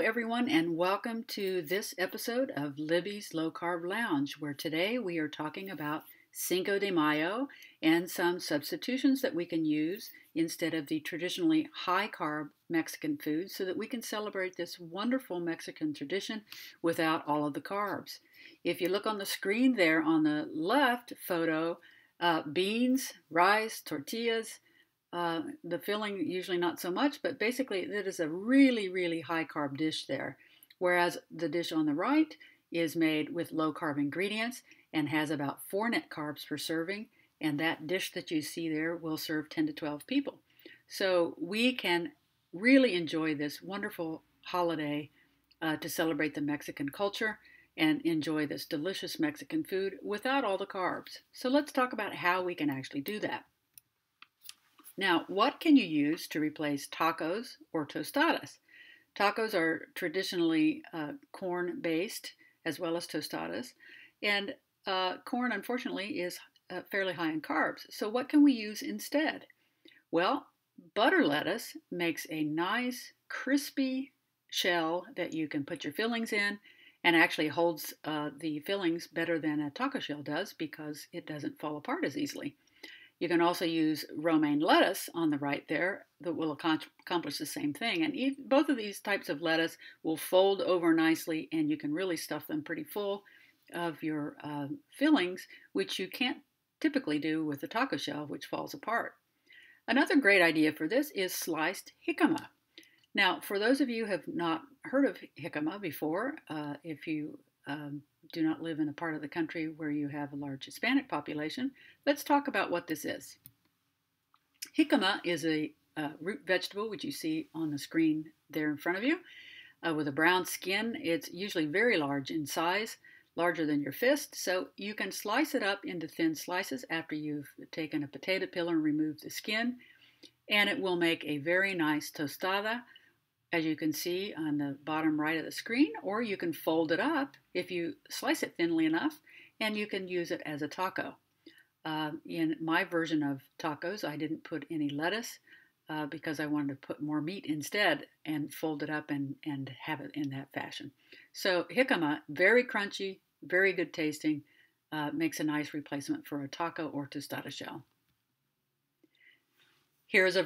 everyone, and welcome to this episode of Libby's Low Carb Lounge, where today we are talking about Cinco de Mayo and some substitutions that we can use instead of the traditionally high carb Mexican food so that we can celebrate this wonderful Mexican tradition without all of the carbs. If you look on the screen there on the left photo, beans, rice, tortillas, the filling usually not so much, but basically it is a really, really high carb dish there. Whereas the dish on the right is made with low carb ingredients and has about 4 net carbs per serving. And that dish that you see there will serve 10 to 12 people. So we can really enjoy this wonderful holiday to celebrate the Mexican culture and enjoy this delicious Mexican food without all the carbs. So let's talk about how we can actually do that. Now, what can you use to replace tacos or tostadas? Tacos are traditionally corn-based as well as tostadas, and corn, unfortunately, is fairly high in carbs. So what can we use instead? Well, butter lettuce makes a nice, crispy shell that you can put your fillings in and actually holds the fillings better than a taco shell does because it doesn't fall apart as easily. You can also use romaine lettuce on the right there that will accomplish the same thing. And both of these types of lettuce will fold over nicely and you can really stuff them pretty full of your fillings, which you can't typically do with a taco shell, which falls apart. Another great idea for this is sliced jicama. Now, for those of you who have not heard of jicama before, if you do not live in a part of the country where you have a large Hispanic population, let's talk about what this is. Jicama is a root vegetable, which you see on the screen there in front of you, with a brown skin. It's usually very large in size, larger than your fist, so you can slice it up into thin slices after you've taken a potato peeler and removed the skin, and it will make a very nice tostada, as you can see on the bottom right of the screen, or you can fold it up if you slice it thinly enough, and you can use it as a taco. In my version of tacos, I didn't put any lettuce because I wanted to put more meat instead and fold it up and have it in that fashion. So jicama, very crunchy, very good tasting, makes a nice replacement for a taco or tostada shell. Here's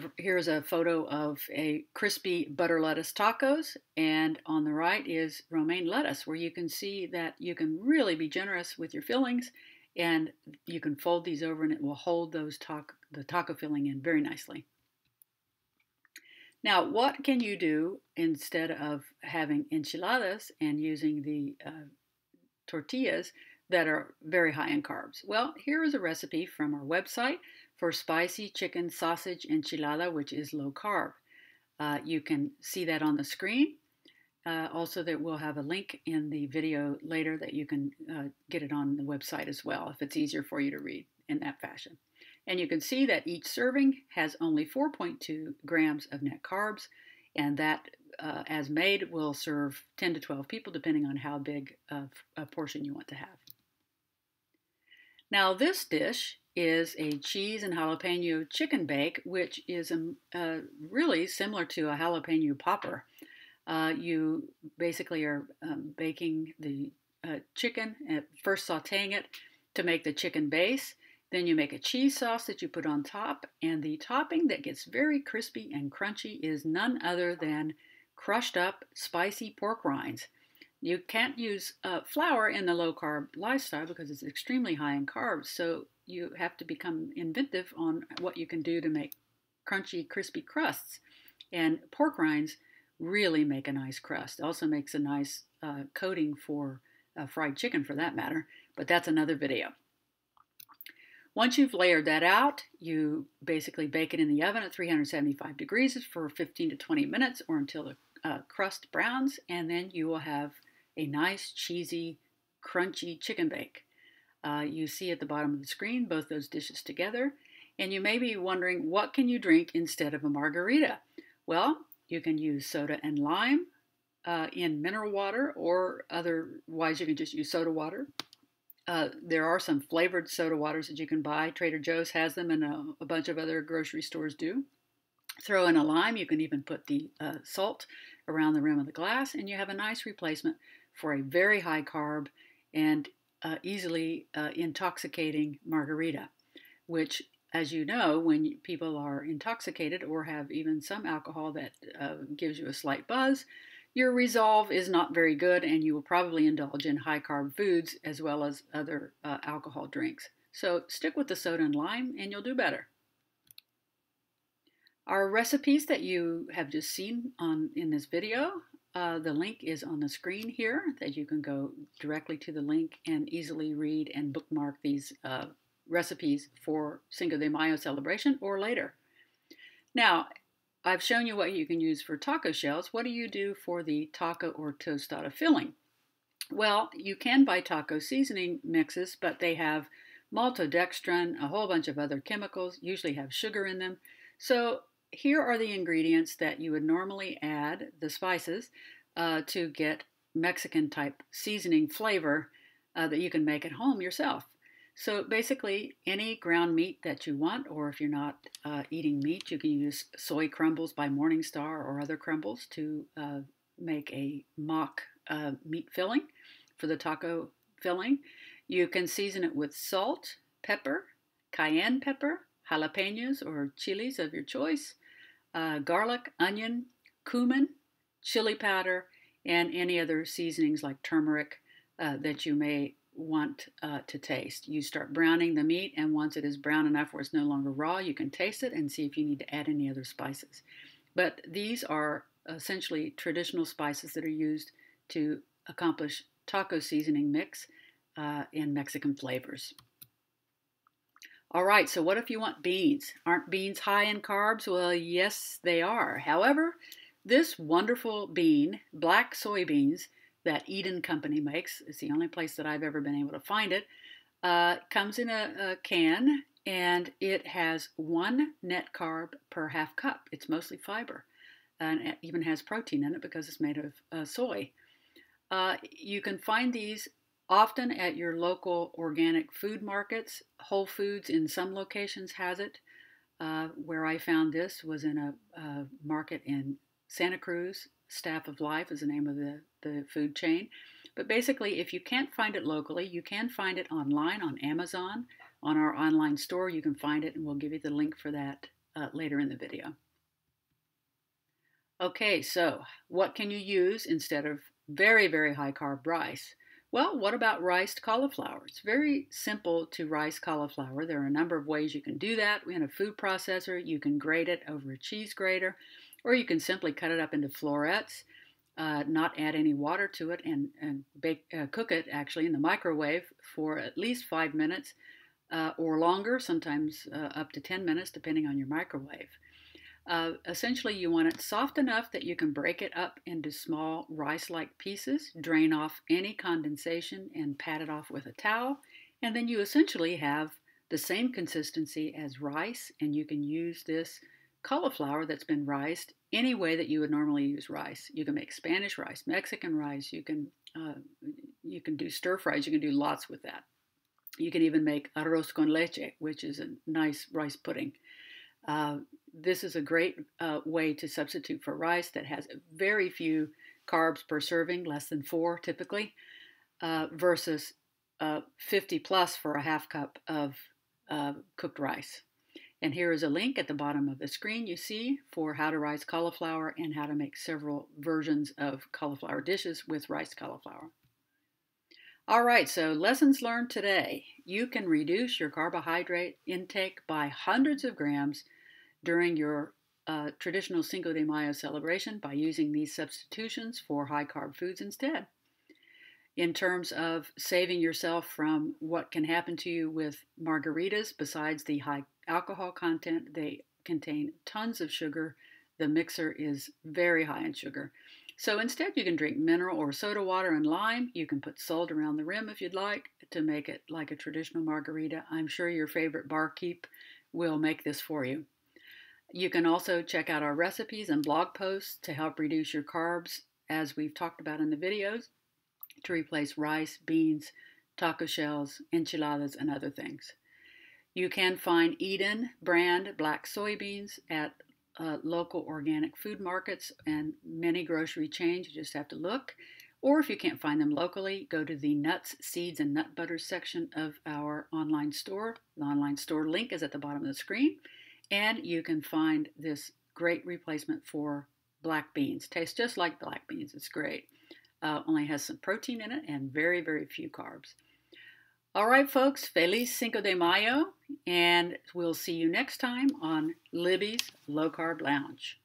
a photo of a crispy butter lettuce tacos, and on the right is romaine lettuce, where you can see that you can really be generous with your fillings, and you can fold these over and it will hold the taco filling in very nicely. Now, what can you do instead of having enchiladas and using the tortillas that are very high in carbs? Well, here is a recipe from our website for spicy chicken sausage enchilada, which is low carb. You can see that on the screen. Also, that we'll have a link in the video later that you can get it on the website as well if it's easier for you to read in that fashion. And you can see that each serving has only 4.2 grams of net carbs, and that, as made, will serve 10 to 12 people depending on how big of a portion you want to have. Now, this dish is a cheese and jalapeno chicken bake, which is really similar to a jalapeno popper. You basically are baking the chicken, first sauteing it to make the chicken base. Then you make a cheese sauce that you put on top, and the topping that gets very crispy and crunchy is none other than crushed up spicy pork rinds. You can't use flour in the low-carb lifestyle because it's extremely high in carbs, so you have to become inventive on what you can do to make crunchy, crispy crusts. And pork rinds really make a nice crust. It also makes a nice coating for fried chicken, for that matter, but that's another video. Once you've layered that out, you basically bake it in the oven at 375 degrees for 15 to 20 minutes or until the crust browns, and then you will have a nice, cheesy, crunchy chicken bake. You see at the bottom of the screen both those dishes together, and you may be wondering, what can you drink instead of a margarita? Well, you can use soda and lime in mineral water, or otherwise you can just use soda water. There are some flavored soda waters that you can buy. Trader Joe's has them, and a bunch of other grocery stores do. Throw in a lime. You can even put the salt around the rim of the glass, and you have a nice replacement for a very high carb and easily intoxicating margarita, which, as you know, when people are intoxicated or have even some alcohol that gives you a slight buzz, your resolve is not very good, and you will probably indulge in high carb foods as well as other alcohol drinks. So stick with the soda and lime, and you'll do better. Our recipes that you have just seen in this video, the link is on the screen here, that you can go directly to the link and easily read and bookmark these recipes for Cinco de Mayo celebration or later. Now, I've shown you what you can use for taco shells. What do you do for the taco or tostada filling? Well, you can buy taco seasoning mixes, but they have maltodextrin, a whole bunch of other chemicals, usually have sugar in them. So here are the ingredients that you would normally add, the spices, to get Mexican type seasoning flavor that you can make at home yourself. So basically, any ground meat that you want, or if you're not eating meat, you can use soy crumbles by Morningstar or other crumbles to make a mock meat filling for the taco filling. You can season it with salt, pepper, cayenne pepper, jalapenos or chilies of your choice, garlic, onion, cumin, chili powder, and any other seasonings like turmeric that you may want to taste. You start browning the meat, and once it is brown enough where it's no longer raw, you can taste it and see if you need to add any other spices. But these are essentially traditional spices that are used to accomplish taco seasoning mix in Mexican flavors. All right, so what if you want beans? Aren't beans high in carbs? Well, yes, they are. However, this wonderful bean, black soybeans, that Eden Company makes, it's the only place that I've ever been able to find it, comes in a can, and it has 1 net carb per half cup. It's mostly fiber, and it even has protein in it because it's made of soy. You can find these often at your local organic food markets. Whole Foods in some locations has it. Where I found this was in a market in Santa Cruz. Staff of Life is the name of the food chain. But basically, if you can't find it locally, you can find it online on Amazon. On our online store, you can find it, and we'll give you the link for that later in the video. Okay, so what can you use instead of very, very high carb rice? Well, what about riced cauliflower? It's very simple to rice cauliflower. There are a number of ways you can do that. In a food processor, you can grate it over a cheese grater, or you can simply cut it up into florets, not add any water to it, and cook it actually in the microwave for at least 5 minutes or longer, sometimes up to 10 minutes, depending on your microwave. Essentially, you want it soft enough that you can break it up into small rice-like pieces, drain off any condensation, and pat it off with a towel. And then you essentially have the same consistency as rice, and you can use this cauliflower that's been riced any way that you would normally use rice. You can make Spanish rice, Mexican rice. You can do stir fries. You can do lots with that. You can even make arroz con leche, which is a nice rice pudding. This is a great way to substitute for rice that has very few carbs per serving, less than 4 typically, versus 50 plus for a half cup of cooked rice. And here is a link at the bottom of the screen you see for how to rice cauliflower and how to make several versions of cauliflower dishes with riced cauliflower. All right, so lessons learned today. You can reduce your carbohydrate intake by hundreds of grams during your traditional Cinco de Mayo celebration by using these substitutions for high carb foods instead. In terms of saving yourself from what can happen to you with margaritas, besides the high alcohol content, they contain tons of sugar. The mixer is very high in sugar. So instead you can drink mineral or soda water and lime. You can put salt around the rim if you'd like to make it like a traditional margarita. I'm sure your favorite barkeep will make this for you. You can also check out our recipes and blog posts to help reduce your carbs, as we've talked about in the videos, to replace rice, beans, taco shells, enchiladas, and other things. You can find Eden brand black soybeans at local organic food markets and many grocery chains. You just have to look. Or if you can't find them locally, go to the nuts, seeds, and nut butters section of our online store. The online store link is at the bottom of the screen. And you can find this great replacement for black beans. Tastes just like black beans. It's great. Only has some protein in it and very, very few carbs. All right, folks, Feliz Cinco de Mayo, and we'll see you next time on Libby's Low Carb Lounge.